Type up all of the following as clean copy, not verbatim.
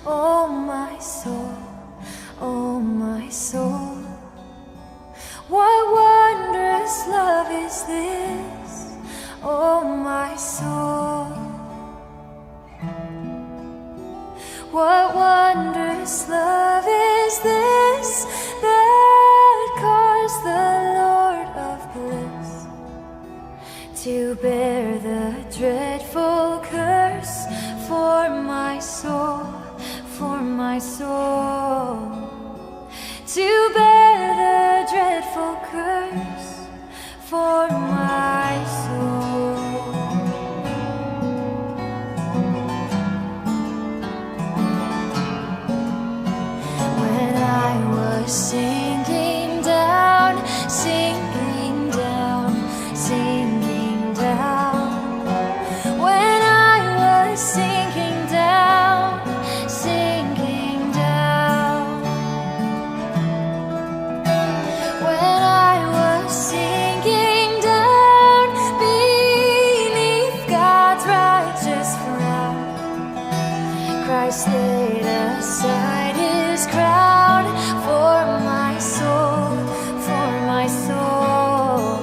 oh my soul, oh my soul. What wondrous love is this, oh my soul. What wondrous love is this that caused the Lord of bliss to bear the dreadful curse for my soul, for my soul, to bear the dreadful curse for my soul. When I was sinking down, sinking down, sinking down. When I was sinking down, sinking down. When I was sinking down beneath God's righteous frown, Christ laid aside his crown for my soul, for my soul.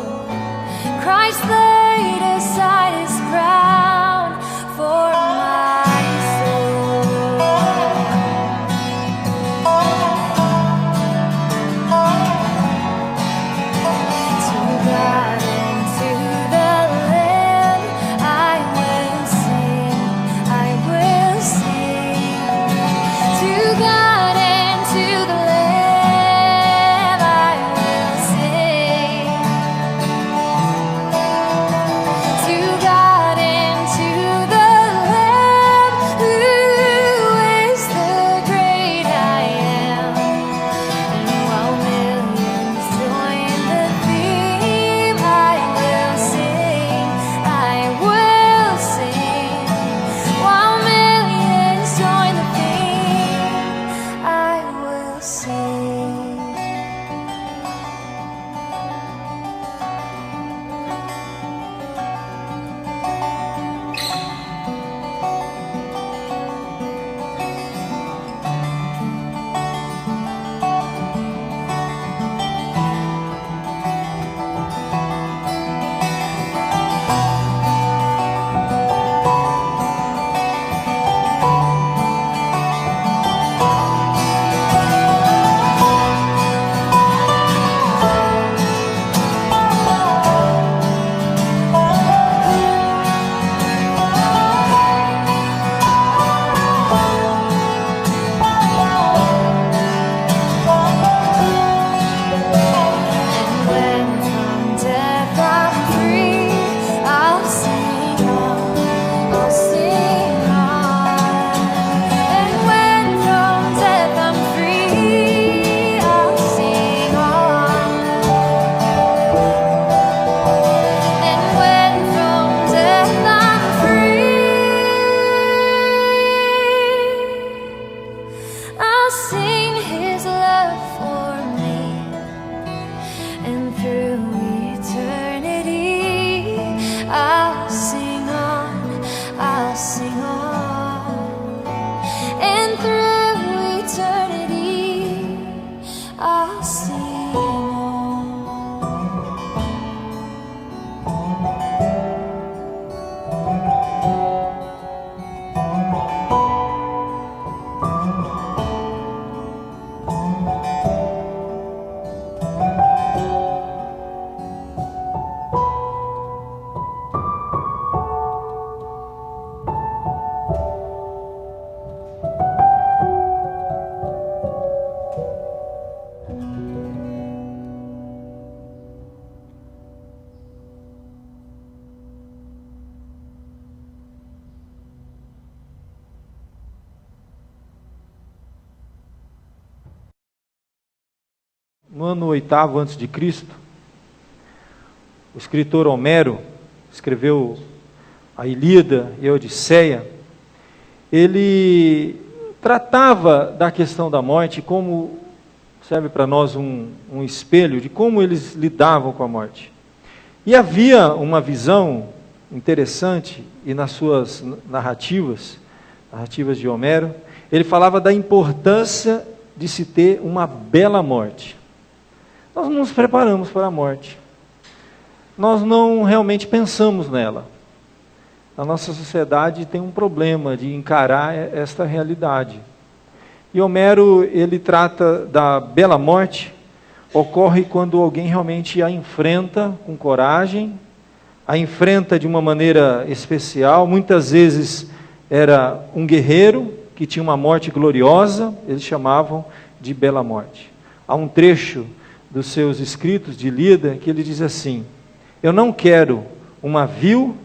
Christ laid aside his crown for my soul. To God and to the Lamb I will sing, I will sing. To God and to the Lamb I will sing. To God and to the Lamb, who is the great I am. And while millions join the theme, I will sing, I will sing. While millions join the theme, I will sing. And when from death I'm free, I'll sing on, I'll sing on. And when from death I'm free, I'll sing on. And when from death I'm free, I'll sing his love for me. And through eternity, I'll sing on, I'll sing on. And through eternity, I'll sing on. No ano 8º antes de Cristo, o escritor Homero escreveu a Ilíada e a Odisseia. Ele tratava da questão da morte como, serve para nós um espelho de como eles lidavam com a morte. E havia uma visão interessante, e nas suas narrativas de Homero, ele falava da importância de se ter uma bela morte. Nós não nos preparamos para a morte. Nós não realmente pensamos nela. A nossa sociedade tem um problema de encarar esta realidade. E Homero, ele trata da bela morte, ocorre quando alguém realmente a enfrenta com coragem, a enfrenta de uma maneira especial. Muitas vezes era um guerreiro que tinha uma morte gloriosa, eles chamavam de bela morte. Há um trecho dos seus escritos de Ilíada que ele diz assim: eu não quero uma vil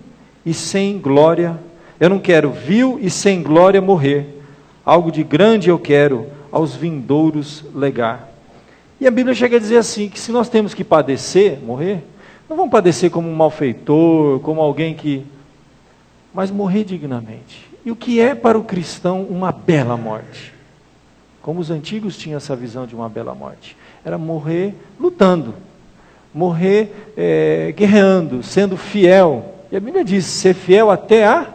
e sem glória, eu não quero vil e sem glória morrer, algo de grande eu quero aos vindouros legar. E a Bíblia chega a dizer assim, que se nós temos que padecer, morrer, não vamos padecer como um malfeitor, como alguém que... mas morrer dignamente. E o que é para o cristão uma bela morte? Como os antigos tinham essa visão de uma bela morte. Era morrer lutando, morrer guerreando, sendo fiel. E a Bíblia diz, ser fiel até a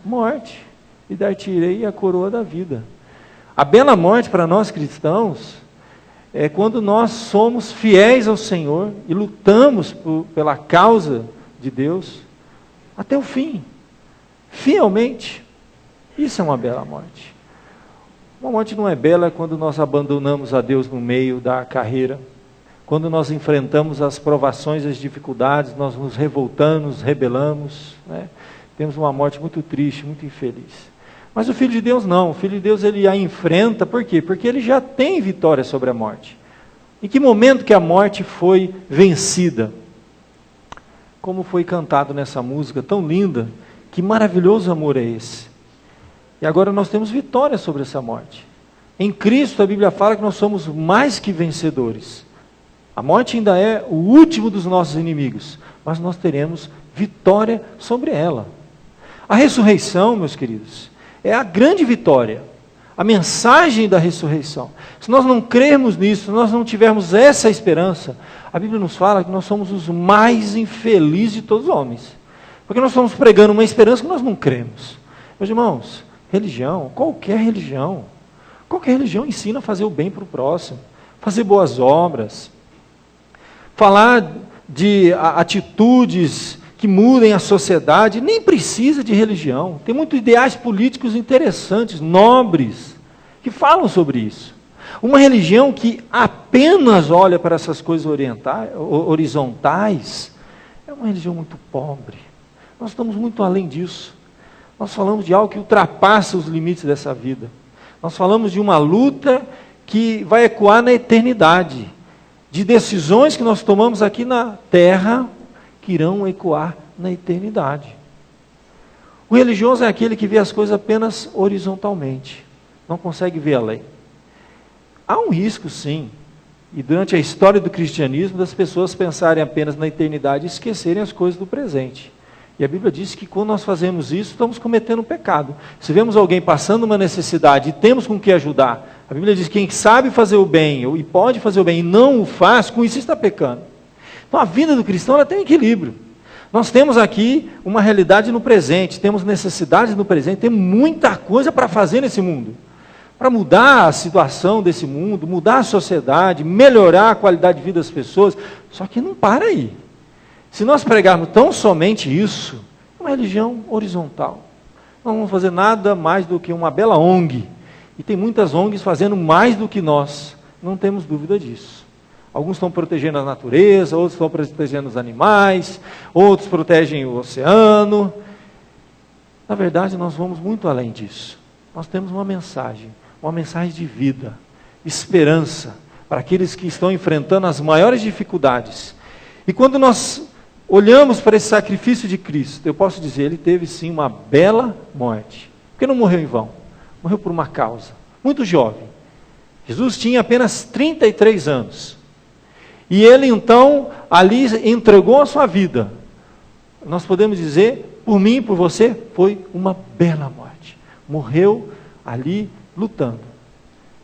morte, e dar-te-ei a coroa da vida. A bela morte para nós cristãos é quando nós somos fiéis ao Senhor e lutamos pela causa de Deus até o fim, fielmente. Isso é uma bela morte. Uma morte não é bela quando nós abandonamos a Deus no meio da carreira, quando nós enfrentamos as provações, as dificuldades, nós nos revoltamos, nos rebelamos, né? Temos uma morte muito triste, muito infeliz. Mas o Filho de Deus não, o Filho de Deus ele a enfrenta, por quê? Porque ele já tem vitória sobre a morte. Em que momento que a morte foi vencida? Como foi cantado nessa música tão linda, que maravilhoso amor é esse? E agora nós temos vitória sobre essa morte. Em Cristo a Bíblia fala que nós somos mais que vencedores. A morte ainda é o último dos nossos inimigos, mas nós teremos vitória sobre ela. A ressurreição, meus queridos, é a grande vitória, a mensagem da ressurreição. Se nós não crermos nisso, se nós não tivermos essa esperança, a Bíblia nos fala que nós somos os mais infelizes de todos os homens, porque nós estamos pregando uma esperança que nós não cremos. Meus irmãos, religião ensina a fazer o bem para o próximo, fazer boas obras, falar de atitudes que mudem a sociedade. Nem precisa de religião. Tem muitos ideais políticos interessantes, nobres, que falam sobre isso. Uma religião que apenas olha para essas coisas horizontais é uma religião muito pobre. Nós estamos muito além disso. Nós falamos de algo que ultrapassa os limites dessa vida. Nós falamos de uma luta que vai ecoar na eternidade, de decisões que nós tomamos aqui na terra, que irão ecoar na eternidade. O religioso é aquele que vê as coisas apenas horizontalmente, não consegue ver além. Há um risco, sim, e durante a história do cristianismo, das pessoas pensarem apenas na eternidade e esquecerem as coisas do presente. E a Bíblia diz que quando nós fazemos isso, estamos cometendo um pecado. Se vemos alguém passando uma necessidade e temos com que ajudar, a Bíblia diz que quem sabe fazer o bem e pode fazer o bem e não o faz, com isso está pecando. Então a vida do cristão ela tem equilíbrio. Nós temos aqui uma realidade no presente, temos necessidades no presente, temos muita coisa para fazer nesse mundo. Para mudar a situação desse mundo, mudar a sociedade, melhorar a qualidade de vida das pessoas. Só que não para aí. Se nós pregarmos tão somente isso, é uma religião horizontal. Não vamos fazer nada mais do que uma bela ONG. E tem muitas ONGs fazendo mais do que nós. Não temos dúvida disso. Alguns estão protegendo a natureza, outros estão protegendo os animais, outros protegem o oceano. Na verdade, nós vamos muito além disso. Nós temos uma mensagem de vida, esperança, para aqueles que estão enfrentando as maiores dificuldades. E quando nós olhamos para esse sacrifício de Cristo, eu posso dizer, ele teve sim uma bela morte. Porque não morreu em vão, morreu por uma causa. Muito jovem. Jesus tinha apenas 33 anos. E ele então, ali entregou a sua vida. Nós podemos dizer, por mim e por você, foi uma bela morte. Morreu ali lutando.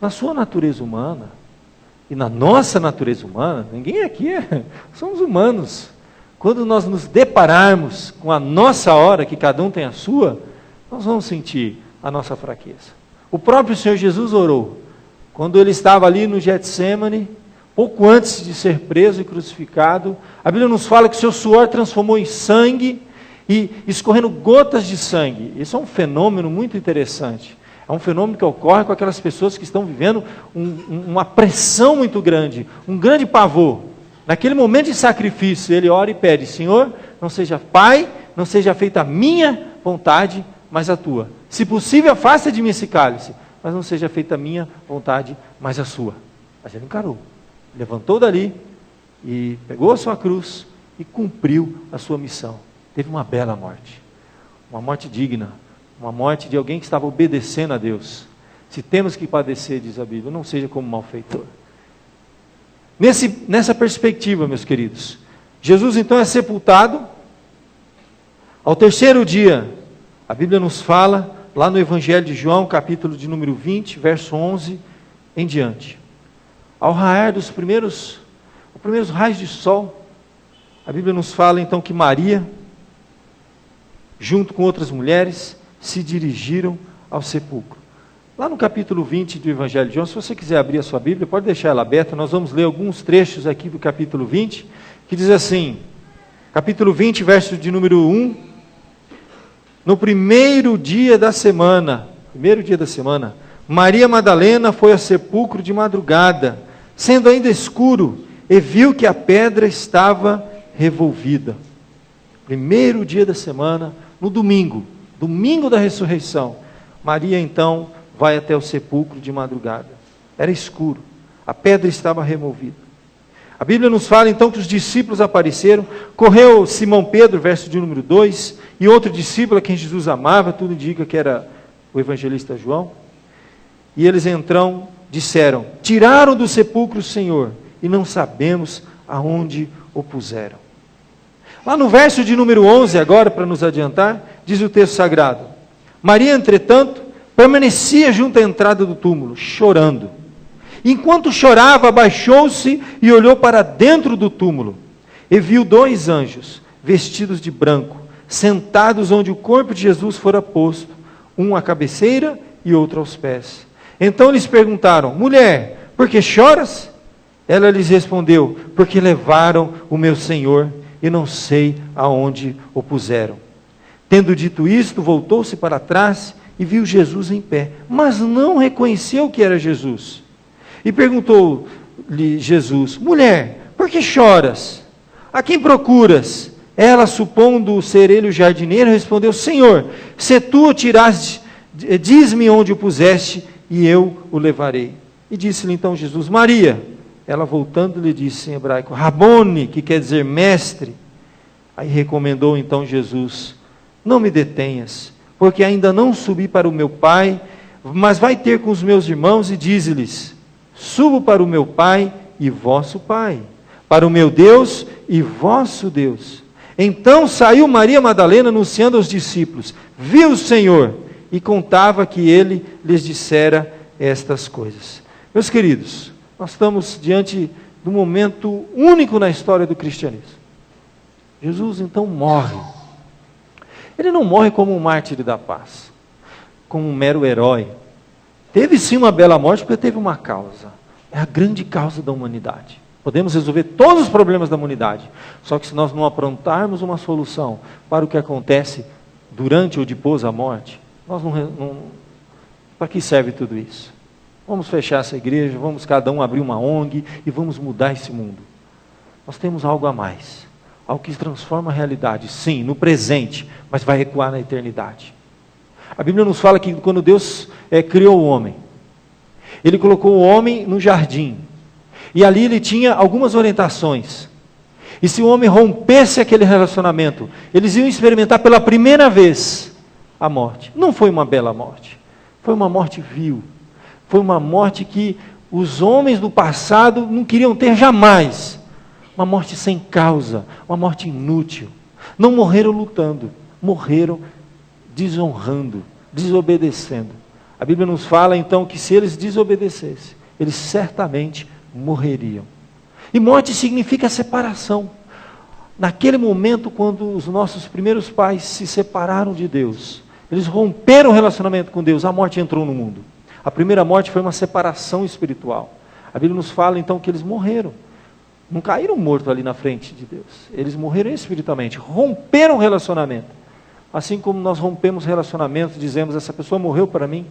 Na sua natureza humana, e na nossa natureza humana, ninguém aqui somos humanos. Quando nós nos depararmos com a nossa hora, que cada um tem a sua, nós vamos sentir a nossa fraqueza. O próprio Senhor Jesus orou. Quando ele estava ali no Getsêmani, pouco antes de ser preso e crucificado, a Bíblia nos fala que seu suor transformou em sangue e escorrendo gotas de sangue. Isso é um fenômeno muito interessante. É um fenômeno que ocorre com aquelas pessoas que estão vivendo uma pressão muito grande, um grande pavor. Naquele momento de sacrifício, ele ora e pede: Senhor, não seja Pai, não seja feita a minha vontade, mas a tua. Se possível, afasta de mim esse cálice, mas não seja feita a minha vontade, mas a sua. Mas ele encarou, levantou dali e pegou a sua cruz e cumpriu a sua missão. Teve uma bela morte, uma morte digna, uma morte de alguém que estava obedecendo a Deus. Se temos que padecer, diz a Bíblia, não seja como malfeitor. Nessa perspectiva, meus queridos, Jesus então é sepultado. Ao terceiro dia, a Bíblia nos fala, lá no Evangelho de João, capítulo de número 20, verso 11 em diante. Ao raiar dos primeiros raios de sol, a Bíblia nos fala então que Maria, junto com outras mulheres, se dirigiram ao sepulcro. Lá no capítulo 20 do Evangelho de João, se você quiser abrir a sua Bíblia, pode deixar ela aberta, nós vamos ler alguns trechos aqui do capítulo 20, que diz assim, capítulo 20, verso de número 1, no primeiro dia da semana, Maria Madalena foi ao sepulcro de madrugada, sendo ainda escuro, e viu que a pedra estava revolvida. Primeiro dia da semana, no domingo da ressurreição, Maria então vai até o sepulcro de madrugada. Era escuro, a pedra estava removida. A Bíblia nos fala então que os discípulos apareceram, correu Simão Pedro, verso de número 2, e outro discípulo a quem Jesus amava, tudo indica que era o evangelista João, e eles então disseram: tiraram do sepulcro o Senhor, e não sabemos aonde o puseram. Lá no verso de número 11, agora para nos adiantar, diz o texto sagrado: Maria, entretanto, permanecia junto à entrada do túmulo, chorando. Enquanto chorava, abaixou-se e olhou para dentro do túmulo, e viu 2 anjos, vestidos de branco, sentados onde o corpo de Jesus fora posto, um à cabeceira e outro aos pés. Então lhes perguntaram: mulher, por que choras? Ela lhes respondeu: porque levaram o meu Senhor, e não sei aonde o puseram. Tendo dito isto, voltou-se para trás e viu Jesus em pé, mas não reconheceu que era Jesus. E perguntou-lhe Jesus: mulher, por que choras? A quem procuras? Ela, supondo ser ele o jardineiro, respondeu: Senhor, se tu o tiraste, diz-me onde o puseste, e eu o levarei. E disse-lhe então Jesus: Maria. Ela, voltando, lhe disse em hebraico: Rabone, que quer dizer mestre. Aí recomendou então Jesus: não me detenhas, porque ainda não subi para o meu Pai, mas vai ter com os meus irmãos e dize-lhes: subo para o meu Pai e vosso Pai, para o meu Deus e vosso Deus. Então saiu Maria Madalena anunciando aos discípulos: viu o Senhor, e contava que ele lhes dissera estas coisas. Meus queridos, nós estamos diante de um momento único na história do cristianismo. Jesus então morre. Ele não morre como um mártir da paz, como um mero herói. Teve sim uma bela morte, porque teve uma causa. É a grande causa da humanidade. Podemos resolver todos os problemas da humanidade, só que se nós não aprontarmos uma solução para o que acontece durante ou depois da morte, nós não para que serve tudo isso? Vamos fechar essa igreja, vamos cada um abrir uma ONG e vamos mudar esse mundo. Nós temos algo a mais, algo que transforma a realidade, sim, no presente, mas vai ecoar na eternidade. A Bíblia nos fala que quando Deus criou o homem, Ele colocou o homem no jardim, e ali Ele tinha algumas orientações. E se o homem rompesse aquele relacionamento, eles iam experimentar pela primeira vez a morte. Não foi uma bela morte, foi uma morte vil. Foi uma morte que os homens do passado não queriam ter jamais. Uma morte sem causa, uma morte inútil. Não morreram lutando, morreram desonrando, desobedecendo. A Bíblia nos fala então que se eles desobedecessem, eles certamente morreriam. E morte significa separação. Naquele momento, quando os nossos primeiros pais se separaram de Deus, eles romperam o relacionamento com Deus, a morte entrou no mundo. A primeira morte foi uma separação espiritual. A Bíblia nos fala então que eles morreram. Não caíram mortos ali na frente de Deus. Eles morreram espiritualmente, romperam o relacionamento. Assim como nós rompemos relacionamentos, dizemos, essa pessoa morreu para mim.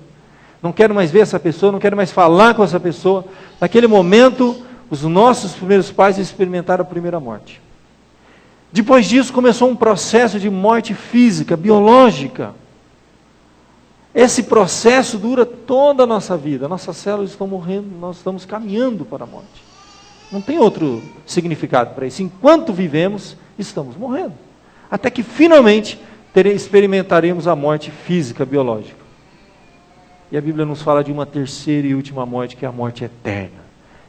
Não quero mais ver essa pessoa, não quero mais falar com essa pessoa. Naquele momento, os nossos primeiros pais experimentaram a primeira morte. Depois disso, começou um processo de morte física, biológica. Esse processo dura toda a nossa vida. Nossas células estão morrendo, nós estamos caminhando para a morte. Não tem outro significado para isso. Enquanto vivemos, estamos morrendo. Até que finalmente experimentaremos a morte física, biológica. E a Bíblia nos fala de uma terceira e última morte, que é a morte eterna.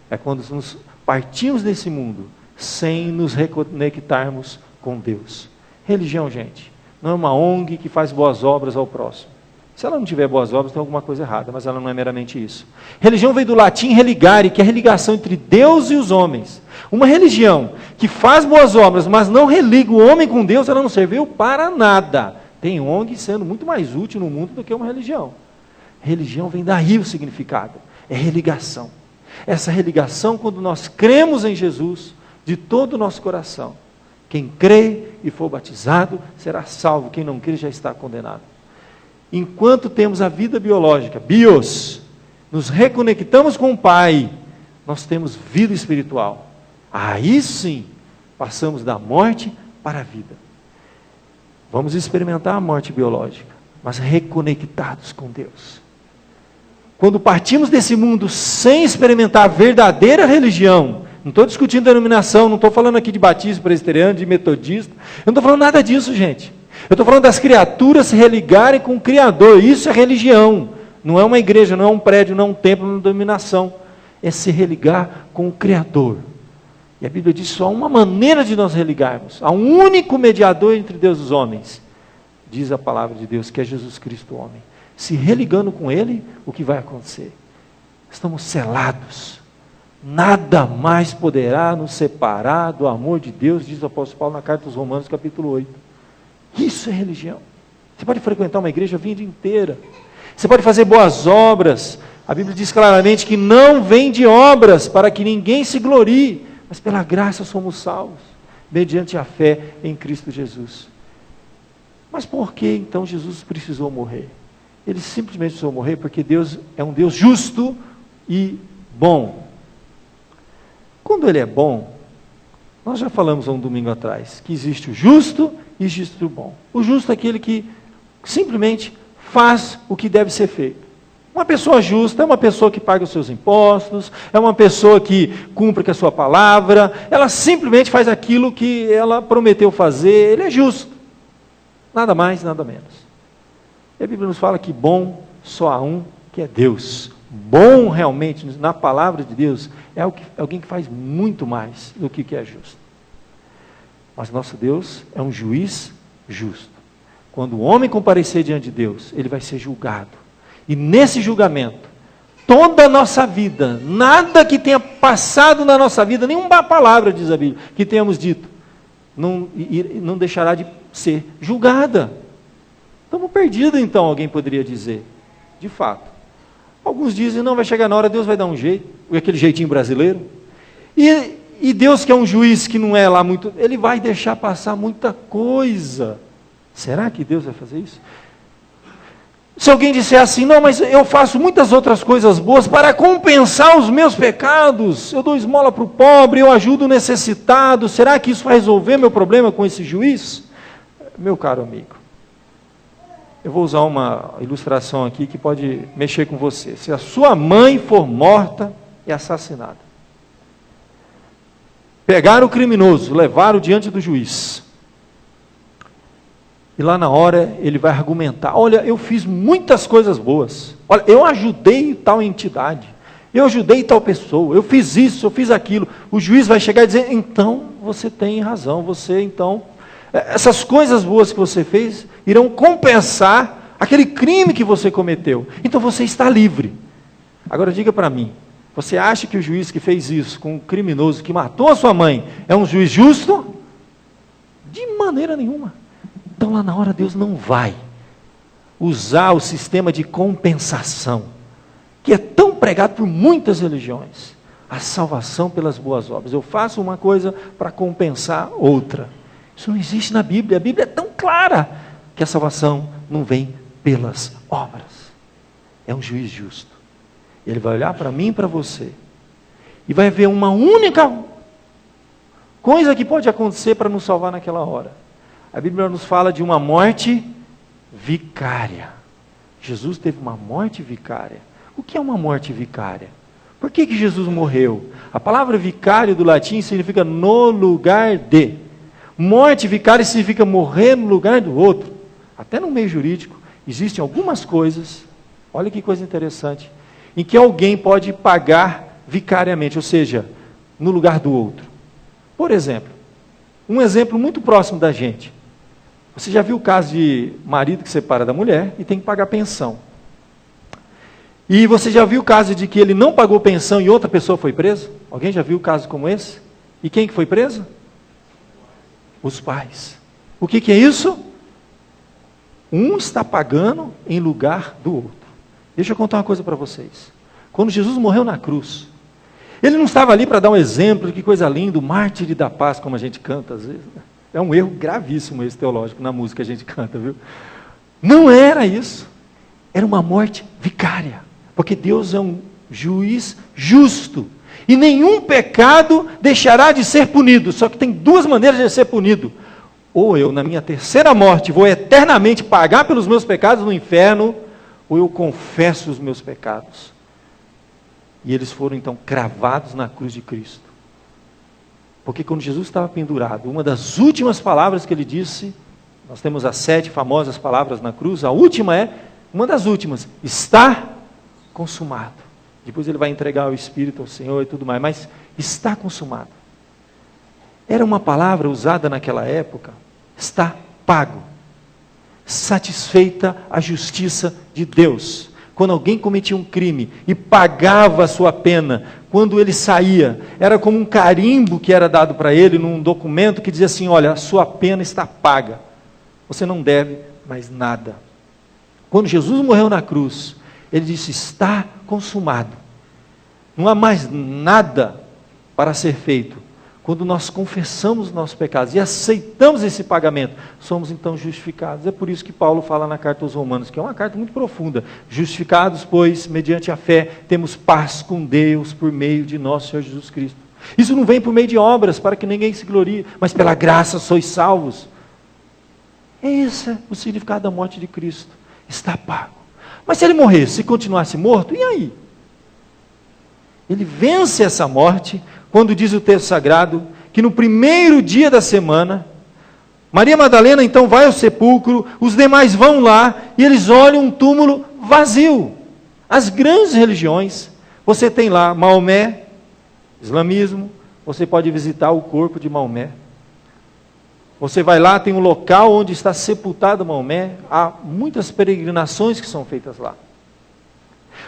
É quando nos partimos desse mundo, sem nos reconectarmos com Deus. Religião, gente, não é uma ONG que faz boas obras ao próximo. Se ela não tiver boas obras, tem alguma coisa errada, mas ela não é meramente isso. Religião veio do latim religare, que é a religação entre Deus e os homens. Uma religião que faz boas obras, mas não religa o homem com Deus, ela não serviu para nada. Tem ONG sendo muito mais útil no mundo do que uma religião. Religião vem daí o significado, é religação. Essa religação, quando nós cremos em Jesus, de todo o nosso coração. Quem crê e for batizado, será salvo. Quem não crê já está condenado. Enquanto temos a vida biológica, bios, nos reconectamos com o Pai, nós temos vida espiritual. Aí sim, passamos da morte para a vida. Vamos experimentar a morte biológica, mas reconectados com Deus. Quando partimos desse mundo sem experimentar a verdadeira religião, não estou discutindo denominação, não estou falando aqui de batismo presbiteriano, de metodista, eu não estou falando nada disso, gente. Eu estou falando das criaturas se religarem com o Criador. Isso é religião. Não é uma igreja, não é um prédio, não é um templo, não é uma denominação. É se religar com o Criador. E a Bíblia diz só há uma maneira de nós religarmos. Há um único mediador entre Deus e os homens. Diz a palavra de Deus, que é Jesus Cristo, o homem. Se religando com Ele, o que vai acontecer? Estamos selados. Nada mais poderá nos separar do amor de Deus, diz o apóstolo Paulo na carta aos Romanos, capítulo 8. Isso é religião. Você pode frequentar uma igreja a vida inteira. Você pode fazer boas obras. A Bíblia diz claramente que não vem de obras para que ninguém se glorie, mas pela graça somos salvos, mediante a fé em Cristo Jesus. Mas por que então Jesus precisou morrer? Ele simplesmente precisou morrer porque Deus é um Deus justo e bom. Quando Ele é bom, nós já falamos há um domingo atrás, que existe o justo e existe o bom. O justo é aquele que simplesmente faz o que deve ser feito. Uma pessoa justa é uma pessoa que paga os seus impostos, é uma pessoa que cumpre com a sua palavra, ela simplesmente faz aquilo que ela prometeu fazer, ele é justo. Nada mais, nada menos. E a Bíblia nos fala que bom só há um, que é Deus. Bom realmente, na palavra de Deus, é alguém que faz muito mais do que é justo. Mas nosso Deus é um juiz justo. Quando o homem comparecer diante de Deus, ele vai ser julgado. E nesse julgamento, toda a nossa vida, nada que tenha passado na nossa vida, nenhuma palavra, diz a Bíblia, que tenhamos dito, não deixará de ser julgada. Estamos perdidos então, alguém poderia dizer. De fato. Alguns dizem, não, vai chegar na hora, Deus vai dar um jeito, aquele jeitinho brasileiro. E Deus, que é um juiz que não é lá muito, Ele vai deixar passar muita coisa. Será que Deus vai fazer isso? Se alguém disser assim, não, mas eu faço muitas outras coisas boas para compensar os meus pecados, eu dou esmola para o pobre, eu ajudo o necessitado, será que isso vai resolver meu problema com esse juiz? Meu caro amigo, eu vou usar uma ilustração aqui que pode mexer com você. Se a sua mãe for morta e assassinada, pegaram o criminoso, levaram diante do juiz, e lá na hora ele vai argumentar, olha, eu fiz muitas coisas boas, olha, eu ajudei tal entidade, eu ajudei tal pessoa, eu fiz isso, eu fiz aquilo. O juiz vai chegar e dizer, então você tem razão, essas coisas boas que você fez irão compensar aquele crime que você cometeu, então você está livre. Agora diga para mim, você acha que o juiz que fez isso com o criminoso que matou a sua mãe é um juiz justo? De maneira nenhuma. Então lá na hora Deus não vai usar o sistema de compensação. que é tão pregado por muitas religiões. A salvação pelas boas obras. Eu faço uma coisa para compensar outra. Isso não existe na Bíblia. A Bíblia é tão clara que a salvação não vem pelas obras. É um juiz justo. Ele vai olhar para mim e para você e vai ver uma única coisa que pode acontecer para nos salvar naquela hora. A Bíblia nos fala de uma morte vicária. Jesus teve uma morte vicária. O que é uma morte vicária? Por que Jesus morreu? A palavra vicário do latim significa no lugar de. Morte vicária significa morrer no lugar do outro. Até no meio jurídico existem algumas coisas, olha que coisa interessante, em que alguém pode pagar vicariamente, ou seja, no lugar do outro. Por exemplo, um exemplo muito próximo da gente. Você já viu o caso de marido que separa da mulher e tem que pagar pensão. E você já viu o caso de que ele não pagou pensão e outra pessoa foi presa? Alguém já viu um caso como esse? E quem que foi preso? Os pais. O que é isso? Um está pagando em lugar do outro. Deixa eu contar uma coisa para vocês. Quando Jesus morreu na cruz, ele não estava ali para dar um exemplo, que coisa linda, o mártir da paz, como a gente canta às vezes. É um erro gravíssimo esse teológico na música que a gente canta, viu? Não era isso. Era uma morte vicária. Porque Deus é um juiz justo. E nenhum pecado deixará de ser punido. Só que tem duas maneiras de ser punido. Ou eu, na minha terceira morte, vou eternamente pagar pelos meus pecados no inferno, ou eu confesso os meus pecados. E eles foram então cravados na cruz de Cristo. Porque quando Jesus estava pendurado, uma das últimas palavras que ele disse, nós temos as 7 famosas palavras na cruz, a última é, uma das últimas, está consumado. Depois ele vai entregar o Espírito ao Senhor e tudo mais, mas está consumado. Era uma palavra usada naquela época, está pago. Satisfeita a justiça de Deus. Quando alguém cometia um crime e pagava a sua pena, quando ele saía, era como um carimbo que era dado para ele num documento que dizia assim, olha, a sua pena está paga. Você não deve mais nada. Quando Jesus morreu na cruz, ele disse, está consumado. Não há mais nada para ser feito. Quando nós confessamos os nossos pecados e aceitamos esse pagamento, somos então justificados. É por isso que Paulo fala na carta aos Romanos, que é uma carta muito profunda. Justificados, pois, mediante a fé, temos paz com Deus por meio de nosso Senhor Jesus Cristo. Isso não vem por meio de obras, para que ninguém se glorie, mas pela graça sois salvos. Esse é o significado da morte de Cristo. Está pago. Mas se ele morresse e continuasse morto, e aí? Ele vence essa morte, quando diz o texto sagrado, que no primeiro dia da semana, Maria Madalena então vai ao sepulcro, os demais vão lá, e eles olham um túmulo vazio. As grandes religiões, você tem lá Maomé, islamismo, você pode visitar o corpo de Maomé. Você vai lá, tem um local onde está sepultado Maomé, há muitas peregrinações que são feitas lá.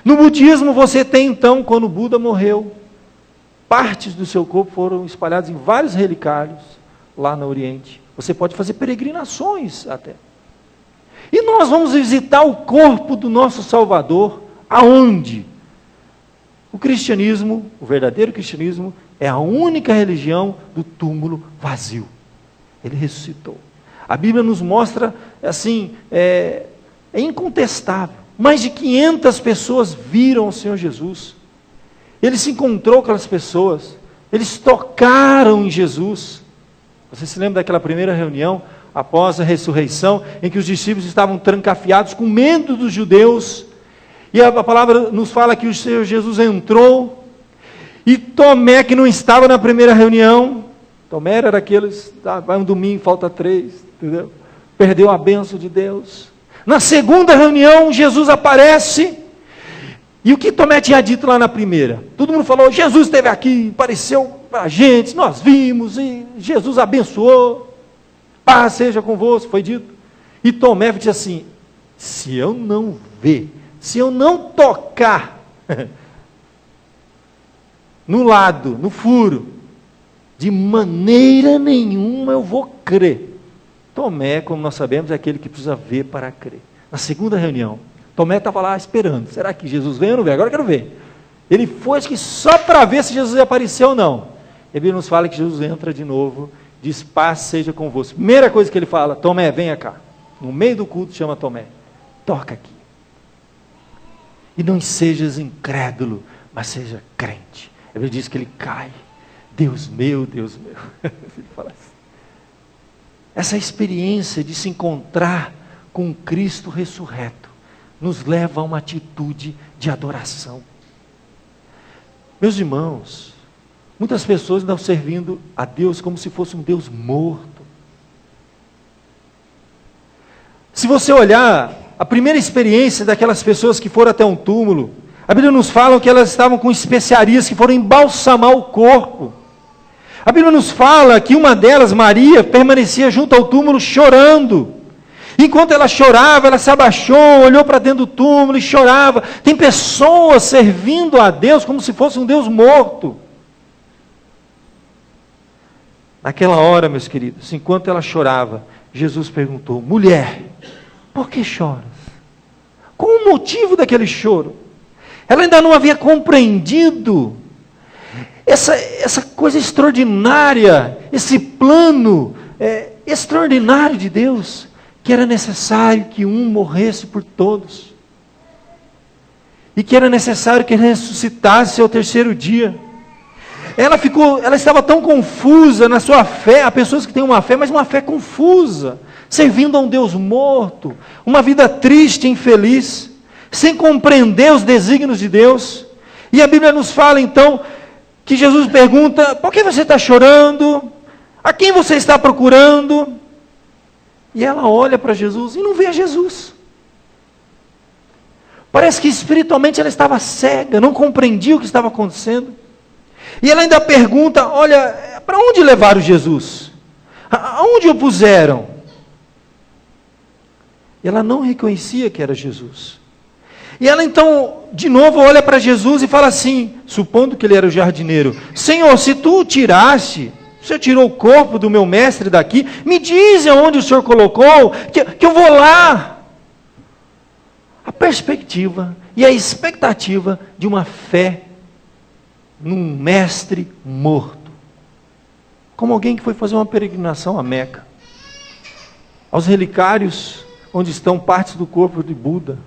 No budismo você tem então, quando Buda morreu, partes do seu corpo foram espalhadas em vários relicários, lá no Oriente. Você pode fazer peregrinações até. E nós vamos visitar o corpo do nosso Salvador, aonde? O cristianismo, o verdadeiro cristianismo, é a única religião do túmulo vazio. Ele ressuscitou. A Bíblia nos mostra, assim, é incontestável. Mais de 500 pessoas viram o Senhor Jesus. Ele se encontrou com aquelas pessoas. Eles tocaram em Jesus. Você se lembra daquela primeira reunião, após a ressurreição, em que os discípulos estavam trancafiados, com medo dos judeus. E a palavra nos fala que o Senhor Jesus entrou. E Tomé, que não estava na primeira reunião, Tomé era daqueles, vai um domingo, falta 3, entendeu? Perdeu a bênção de Deus. Na segunda reunião, Jesus aparece, e o que Tomé tinha dito lá na primeira? Todo mundo falou, Jesus esteve aqui, apareceu para a gente, nós vimos, e Jesus abençoou, paz seja convosco, foi dito. E Tomé disse assim, se eu não ver, se eu não tocar no lado, no furo, de maneira nenhuma eu vou crer. Tomé, como nós sabemos, é aquele que precisa ver para crer. Na segunda reunião, Tomé estava lá esperando. Será que Jesus vem ou não vem? Agora eu quero ver. Ele foi, acho que só para ver se Jesus ia aparecer ou não. E a Bíblia nos fala que Jesus entra de novo, diz, paz seja convosco. Primeira coisa que ele fala, Tomé, venha cá. No meio do culto chama Tomé. Toca aqui. E não sejas incrédulo, mas seja crente. A Bíblia diz que ele cai. Deus meu, Deus meu. Ele fala assim. Essa experiência de se encontrar com Cristo ressurreto nos leva a uma atitude de adoração. Meus irmãos, muitas pessoas estão servindo a Deus como se fosse um Deus morto. Se você olhar a primeira experiência daquelas pessoas que foram até um túmulo, a Bíblia nos fala que elas estavam com especiarias que foram embalsamar o corpo. A Bíblia nos fala que uma delas, Maria, permanecia junto ao túmulo chorando. Enquanto ela chorava, ela se abaixou, olhou para dentro do túmulo e chorava. Tem pessoas servindo a Deus como se fosse um Deus morto. Naquela hora, meus queridos, enquanto ela chorava, Jesus perguntou, mulher, por que choras? Qual o motivo daquele choro? Ela ainda não havia compreendido essa coisa extraordinária, esse plano extraordinário de Deus, que era necessário que um morresse por todos, e que era necessário que ele ressuscitasse ao terceiro dia. Ela estava tão confusa na sua fé. Há pessoas que têm uma fé, mas uma fé confusa, servindo a um Deus morto, uma vida triste, infeliz, sem compreender os desígnios de Deus. E a Bíblia nos fala então, que Jesus pergunta, por que você está chorando? A quem você está procurando? E ela olha para Jesus e não vê Jesus. Parece que espiritualmente ela estava cega, não compreendia o que estava acontecendo. E ela ainda pergunta, olha, para onde levaram Jesus? Aonde o puseram? E ela não reconhecia que era Jesus. E ela então, de novo, olha para Jesus e fala assim, supondo que ele era o jardineiro, Senhor, se tu o tiraste, o Senhor tirou o corpo do meu mestre daqui, me diz onde o Senhor colocou, que eu vou lá. A perspectiva e a expectativa de uma fé num mestre morto. Como alguém que foi fazer uma peregrinação a Meca, aos relicários onde estão partes do corpo de Buda.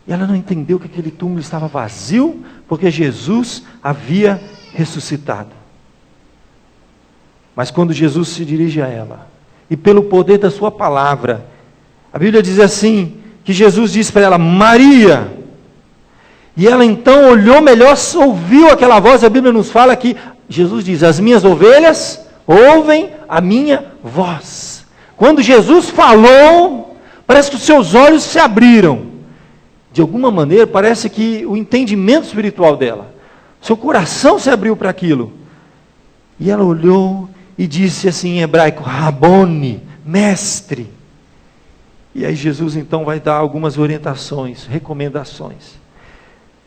E ela não entendeu que aquele túmulo estava vazio, porque Jesus havia ressuscitado. Mas quando Jesus se dirige a ela, e pelo poder da sua palavra, a Bíblia diz assim, que Jesus disse para ela, Maria. E ela então olhou melhor, ouviu aquela voz. A Bíblia nos fala que Jesus diz, as minhas ovelhas ouvem a minha voz. Quando Jesus falou, parece que os seus olhos se abriram. De alguma maneira, parece que o entendimento espiritual dela, seu coração se abriu para aquilo. E ela olhou e disse assim em hebraico, Rabone, mestre. E aí Jesus então vai dar algumas orientações, recomendações.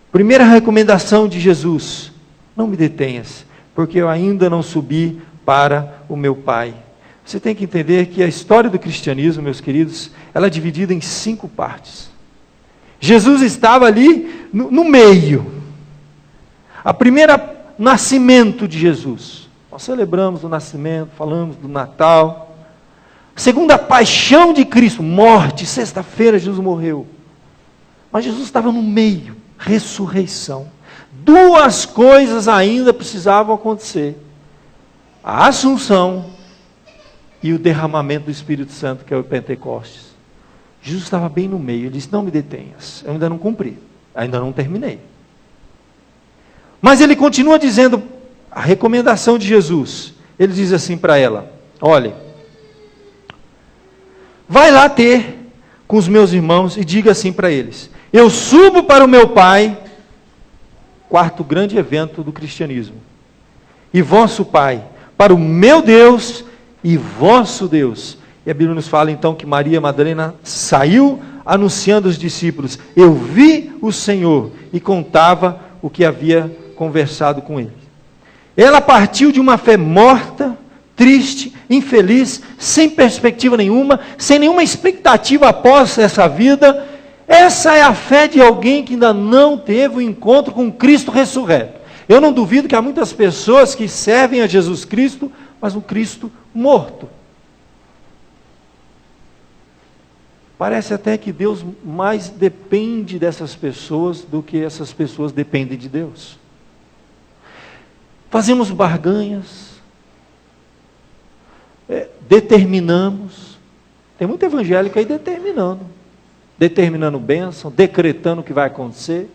Primeira recomendação de Jesus, não me detenhas, porque eu ainda não subi para o meu Pai. Você tem que entender que a história do cristianismo, meus queridos, ela é dividida em 5 partes. Jesus estava ali no meio. A primeira, nascimento de Jesus. Nós celebramos o nascimento, falamos do Natal. A segunda, paixão de Cristo, morte, sexta-feira Jesus morreu. Mas Jesus estava no meio, ressurreição. 2 coisas ainda precisavam acontecer. A assunção e o derramamento do Espírito Santo, que é o Pentecostes. Jesus estava bem no meio, ele disse, não me detenhas, eu ainda não cumpri, ainda não terminei. Mas ele continua dizendo, a recomendação de Jesus, ele diz assim para ela, olha, vai lá ter com os meus irmãos e diga assim para eles, eu subo para o meu Pai, 4º grande evento do cristianismo, e vosso Pai, para o meu Deus e vosso Deus. E a Bíblia nos fala então que Maria Madalena saiu anunciando aos discípulos, eu vi o Senhor, e contava o que havia conversado com ele. Ela partiu de uma fé morta, triste, infeliz, sem perspectiva nenhuma, sem nenhuma expectativa após essa vida. Essa é a fé de alguém que ainda não teve o encontro com Cristo ressurreto. Eu não duvido que há muitas pessoas que servem a Jesus Cristo, mas um Cristo morto. Parece até que Deus mais depende dessas pessoas do que essas pessoas dependem de Deus. Fazemos barganhas, determinamos. Tem muito evangélico aí determinando bênção, decretando o que vai acontecer.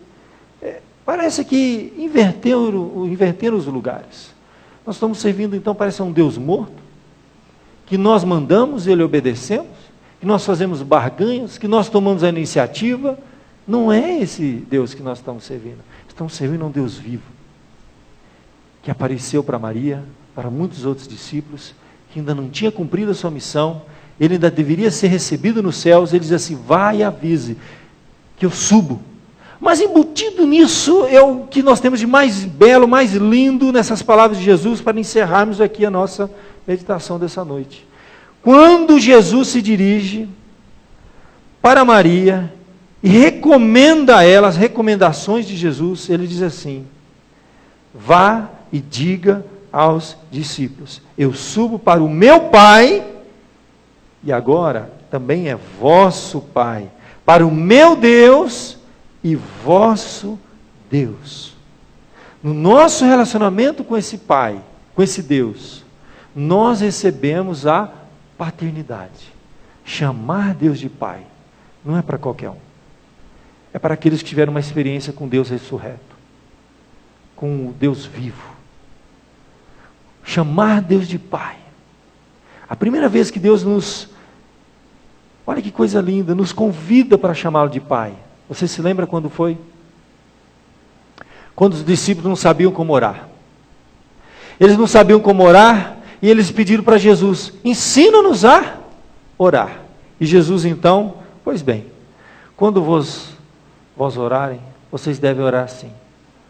Parece que inverteram os lugares. Nós estamos servindo então, parece um Deus morto, que nós mandamos e Ele obedecemos, que nós fazemos barganhas, que nós tomamos a iniciativa. Não é esse Deus que nós estamos servindo. Estamos servindo a um Deus vivo, que apareceu para Maria, para muitos outros discípulos, que ainda não tinha cumprido a sua missão. Ele ainda deveria ser recebido nos céus. Ele diz assim: vai e avise que eu subo. Mas embutido nisso é o que nós temos de mais belo, mais lindo nessas palavras de Jesus, para encerrarmos aqui a nossa meditação dessa noite. Quando Jesus se dirige para Maria e recomenda a ela as recomendações de Jesus, ele diz assim: vá e diga aos discípulos, eu subo para o meu Pai, e agora também é vosso Pai, para o meu Deus e vosso Deus. No nosso relacionamento com esse Pai, com esse Deus, nós recebemos a paternidade. Chamar Deus de Pai não é para qualquer um. É para aqueles que tiveram uma experiência com Deus ressurreto, com o Deus vivo. Chamar Deus de Pai. A primeira vez que Deus olha que coisa linda, nos convida para chamá-lo de Pai. Você se lembra quando foi? Quando os discípulos não sabiam como orar. Eles não sabiam como orar e eles pediram para Jesus: ensina-nos a orar. E Jesus então, pois bem, quando vós orarem, vocês devem orar assim.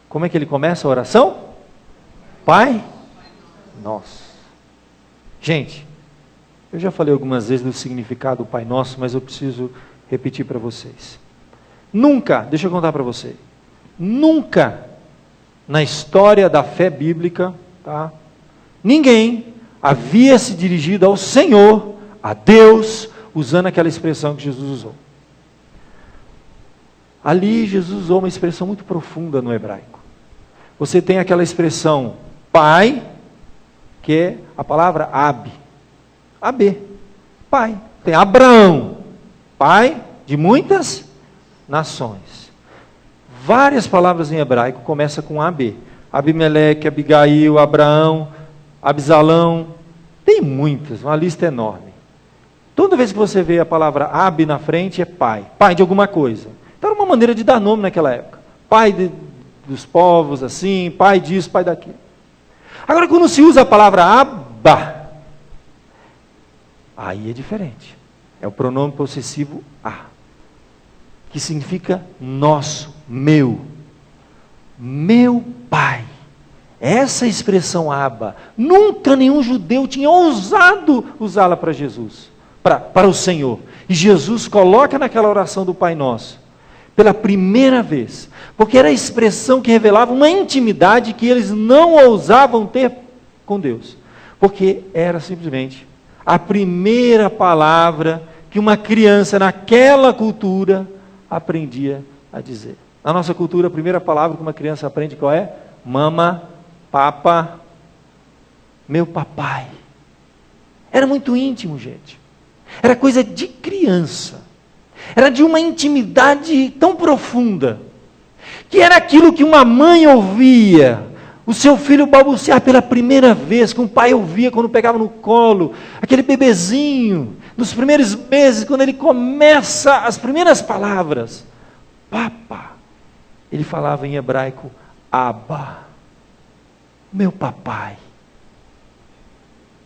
Como é que ele começa a oração? Pai Nosso. Gente, eu já falei algumas vezes do significado do Pai Nosso, mas eu preciso repetir para vocês. Nunca, deixa eu contar para você, nunca na história da fé bíblica, tá, ninguém havia se dirigido ao Senhor, a Deus, usando aquela expressão que Jesus usou. Ali Jesus usou uma expressão muito profunda no hebraico. Você tem aquela expressão Pai, que é a palavra Ab, Pai. Tem Abraão, pai de muitas nações. Várias palavras em hebraico começam com AB. Abimeleque, Abigail, Abraão, Absalão. Tem muitas, uma lista enorme. Toda vez que você vê a palavra Ab na frente é pai de alguma coisa. Então era uma maneira de dar nome naquela época. Pai dos povos, assim, pai disso, pai daquilo. Agora quando se usa a palavra Abba, aí é diferente. É o pronome possessivo a, que significa nosso, meu Pai. Essa expressão Abba, nunca nenhum judeu tinha ousado usá-la para Jesus, para o Senhor. E Jesus coloca naquela oração do Pai Nosso, pela primeira vez, porque era a expressão que revelava uma intimidade que eles não ousavam ter com Deus, porque era simplesmente a primeira palavra que uma criança naquela cultura aprendia a dizer. Na nossa cultura, a primeira palavra que uma criança aprende qual é? Mama, papa, meu papai. Era muito íntimo, gente. Era coisa de criança. Era de uma intimidade tão profunda, que era aquilo que uma mãe ouvia, o seu filho balbuciar pela primeira vez, que um pai ouvia quando pegava no colo, aquele bebezinho, nos primeiros meses, quando ele começa as primeiras palavras, papa, ele falava em hebraico, Abba, meu papai.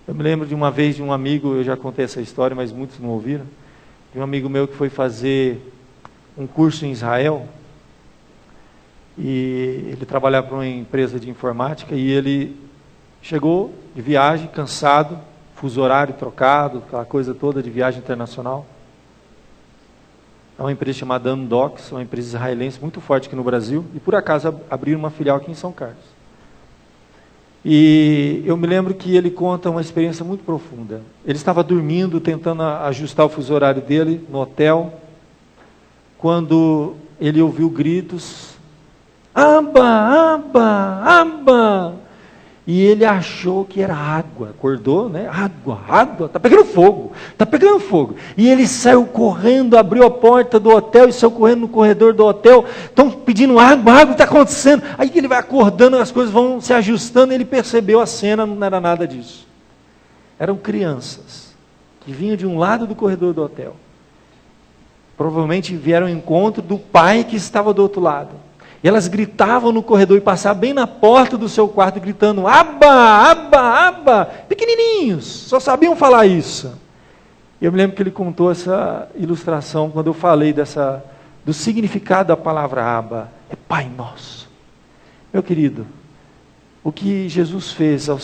Eu me lembro de uma vez de um amigo, eu já contei essa história, mas muitos não ouviram, de um amigo meu que foi fazer um curso em Israel, e ele trabalhava para uma empresa de informática, e ele chegou de viagem, cansado, fuso horário trocado, aquela coisa toda de viagem internacional. É uma empresa chamada Amdocs, uma empresa israelense muito forte aqui no Brasil, e por acaso abriram uma filial aqui em São Carlos. E eu me lembro que ele conta uma experiência muito profunda. Ele estava dormindo, tentando ajustar o fuso horário dele no hotel, quando ele ouviu gritos, Aba, Aba, Aba! E ele achou que era água, acordou, né? Água, está pegando fogo, está pegando fogo. E ele saiu correndo, abriu a porta do hotel e saiu correndo no corredor do hotel. Estão pedindo água, está acontecendo. Aí ele vai acordando, as coisas vão se ajustando, ele percebeu a cena, não era nada disso. Eram crianças que vinham de um lado do corredor do hotel. Provavelmente vieram ao encontro do pai que estava do outro lado. E elas gritavam no corredor e passavam bem na porta do seu quarto, gritando, Aba, Aba, Aba, pequenininhos, só sabiam falar isso. E eu me lembro que ele contou essa ilustração, quando eu falei do significado da palavra Aba, é Pai Nosso. Meu querido, o que Jesus fez ao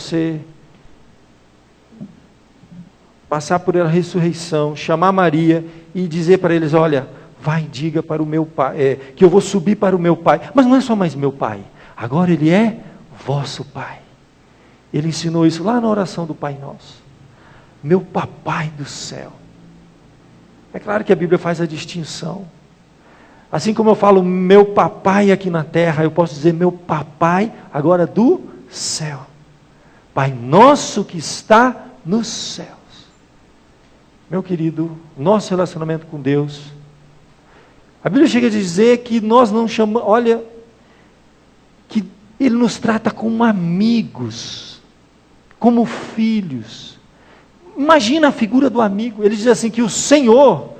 passar por a ressurreição, chamar Maria e dizer para eles, olha, vai, diga para o meu pai, que eu vou subir para o meu pai. Mas não é só mais meu pai, agora ele é vosso pai. Ele ensinou isso lá na oração do Pai Nosso. Meu papai do céu. É claro que a Bíblia faz a distinção. Assim como eu falo meu papai aqui na terra, eu posso dizer meu papai agora do céu. Pai nosso que está nos céus. Meu querido, nosso relacionamento com Deus, a Bíblia chega a dizer que nós não chamamos, olha, que Ele nos trata como amigos, como filhos. Imagina a figura do amigo. Ele diz assim que o Senhor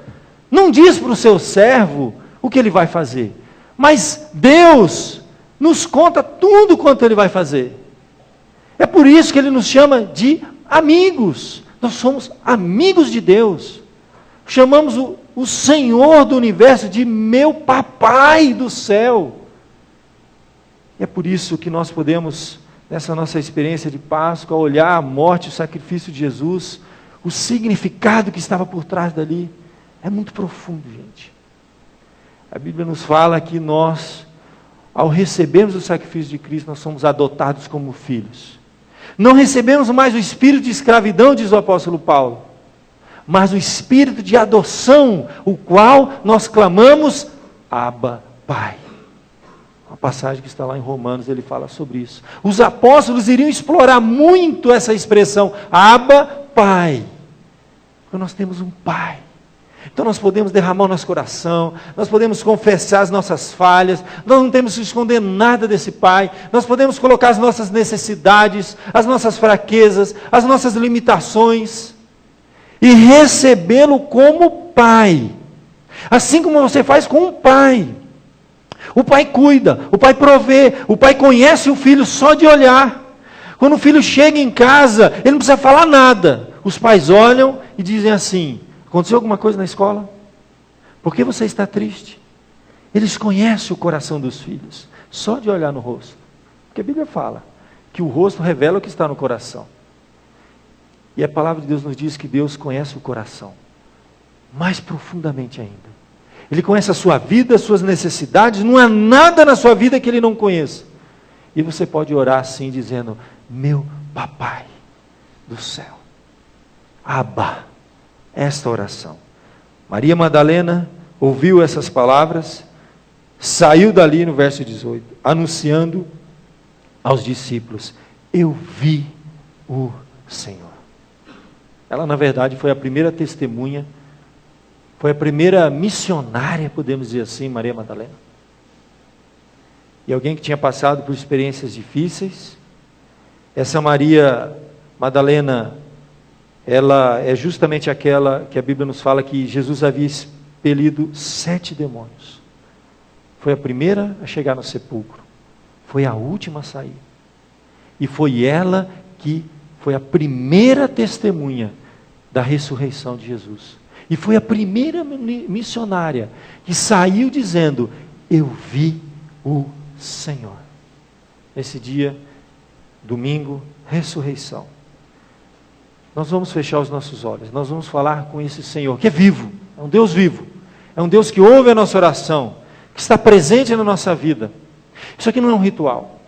não diz para o seu servo o que ele vai fazer, mas Deus nos conta tudo quanto Ele vai fazer. É por isso que Ele nos chama de amigos. Nós somos amigos de Deus. Chamamos o Senhor do universo de meu papai do céu. E é por isso que nós podemos, nessa nossa experiência de Páscoa, olhar a morte e o sacrifício de Jesus, o significado que estava por trás dali, é muito profundo, gente. A Bíblia nos fala que nós, ao recebermos o sacrifício de Cristo, nós somos adotados como filhos. Não recebemos mais o espírito de escravidão, diz o apóstolo Paulo, mas o espírito de adoção, o qual nós clamamos, Abba, Pai. Uma passagem que está lá em Romanos, ele fala sobre isso. Os apóstolos iriam explorar muito essa expressão, Abba, Pai. Porque nós temos um Pai. Então nós podemos derramar o nosso coração, nós podemos confessar as nossas falhas, nós não temos que esconder nada desse Pai, nós podemos colocar as nossas necessidades, as nossas fraquezas, as nossas limitações, e recebê-lo como Pai, assim como você faz com um pai. O pai cuida, o pai provê, o pai conhece o filho só de olhar. Quando o filho chega em casa, ele não precisa falar nada. Os pais olham e dizem assim, aconteceu alguma coisa na escola? Por que você está triste? Eles conhecem o coração dos filhos, só de olhar no rosto. Porque a Bíblia fala que o rosto revela o que está no coração. E a palavra de Deus nos diz que Deus conhece o coração, mais profundamente ainda. Ele conhece a sua vida, as suas necessidades, não há nada na sua vida que Ele não conheça. E você pode orar assim, dizendo, meu papai do céu, Abba, esta oração. Maria Madalena ouviu essas palavras, saiu dali no verso 18, anunciando aos discípulos, eu vi o Senhor. Ela, na verdade, foi a primeira testemunha, foi a primeira missionária, podemos dizer assim, Maria Madalena. E alguém que tinha passado por experiências difíceis. Essa Maria Madalena, ela é justamente aquela que a Bíblia nos fala que Jesus havia expelido 7 demônios. Foi a primeira a chegar no sepulcro. Foi a última a sair. E foi ela que foi a primeira testemunha da ressurreição de Jesus. E foi a primeira missionária que saiu dizendo, eu vi o Senhor. Nesse dia, domingo, ressurreição. Nós vamos fechar os nossos olhos, nós vamos falar com esse Senhor, que é vivo, é um Deus vivo. É um Deus que ouve a nossa oração, que está presente na nossa vida. Isso aqui não é um ritual.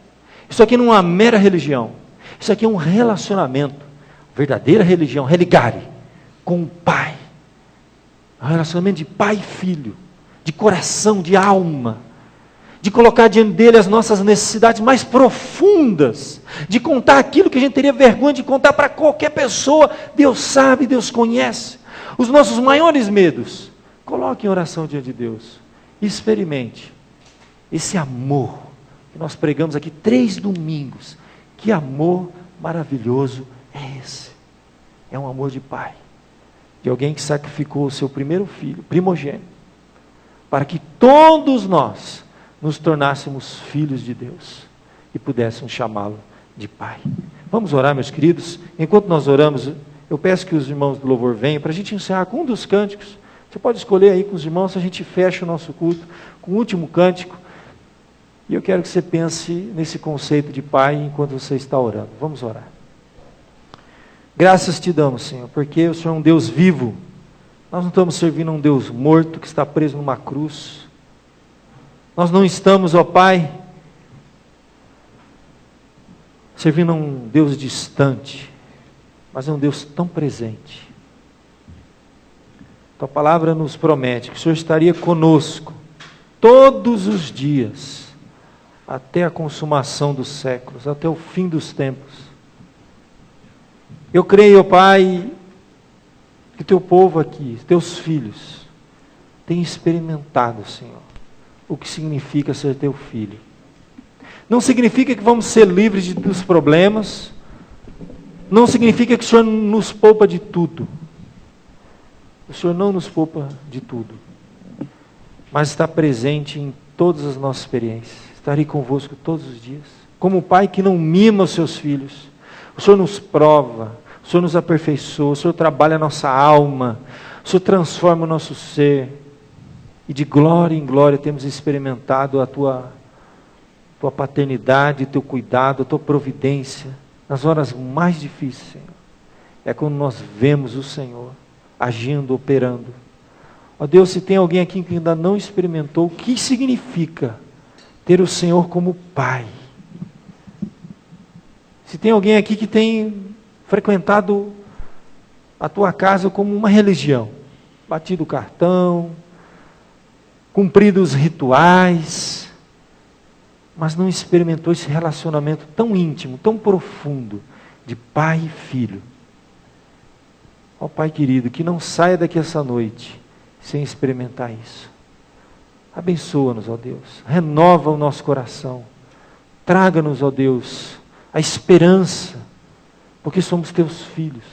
Isso aqui não é uma mera religião. Isso aqui é um relacionamento. Verdadeira religião, religare, com o Pai. É um relacionamento de pai e filho, de coração, de alma. De colocar diante dele as nossas necessidades mais profundas, de contar aquilo que a gente teria vergonha de contar para qualquer pessoa. Deus sabe, Deus conhece. Os nossos maiores medos, coloque em oração diante de Deus. E experimente esse amor que nós pregamos aqui 3 domingos. Que amor maravilhoso é esse? É um amor de pai, de alguém que sacrificou o seu primeiro filho, primogênito, para que todos nós nos tornássemos filhos de Deus e pudéssemos chamá-lo de Pai. Vamos orar, meus queridos? Enquanto nós oramos, eu peço que os irmãos do louvor venham para a gente encerrar com um dos cânticos. Você pode escolher aí com os irmãos, a gente fecha o nosso culto com o último cântico. E eu quero que você pense nesse conceito de Pai enquanto você está orando. Vamos orar. Graças te damos, Senhor, porque o Senhor é um Deus vivo. Nós não estamos servindo a um Deus morto que está preso numa cruz. Nós não estamos, ó Pai, servindo a um Deus distante, mas é um Deus tão presente. Tua palavra nos promete que o Senhor estaria conosco todos os dias, até a consumação dos séculos, até o fim dos tempos. Eu creio, ó Pai, que teu povo aqui, teus filhos, têm experimentado, Senhor, o que significa ser teu filho. Não significa que vamos ser livres dos problemas, não significa que o Senhor nos poupa de tudo. O Senhor não nos poupa de tudo, mas está presente em todas as nossas experiências. Estarei convosco todos os dias, como o pai que não mima os seus filhos. O Senhor nos prova, o Senhor nos aperfeiçoa, o Senhor trabalha a nossa alma, o Senhor transforma o nosso ser. E de glória em glória temos experimentado a tua paternidade, o teu cuidado, a tua providência, nas horas mais difíceis, Senhor. É quando nós vemos o Senhor agindo, operando. Ó Deus, se tem alguém aqui que ainda não experimentou o que significa ter o Senhor como Pai. Se tem alguém aqui que tem frequentado a tua casa como uma religião, batido o cartão, cumprido os rituais, mas não experimentou esse relacionamento tão íntimo, tão profundo, de pai e filho. Ó Pai querido, que não saia daqui essa noite sem experimentar isso. Abençoa-nos, ó Deus, renova o nosso coração, traga-nos, ó Deus, a esperança, porque somos teus filhos.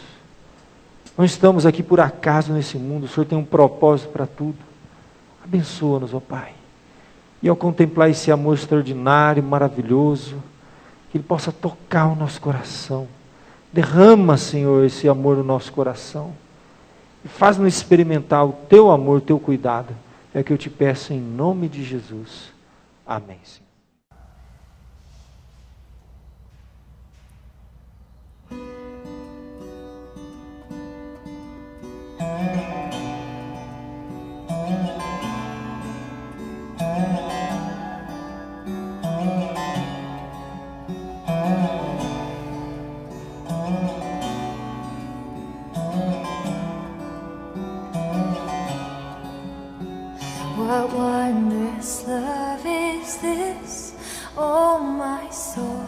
Não estamos aqui por acaso nesse mundo, o Senhor tem um propósito para tudo. Abençoa-nos, ó Pai. E ao contemplar esse amor extraordinário, maravilhoso, que Ele possa tocar o nosso coração. Derrama, Senhor, esse amor no nosso coração. E faz-nos experimentar o Teu amor, o Teu cuidado. É o que eu te peço em nome de Jesus. Amém, Senhor. What wondrous love is this, oh my soul,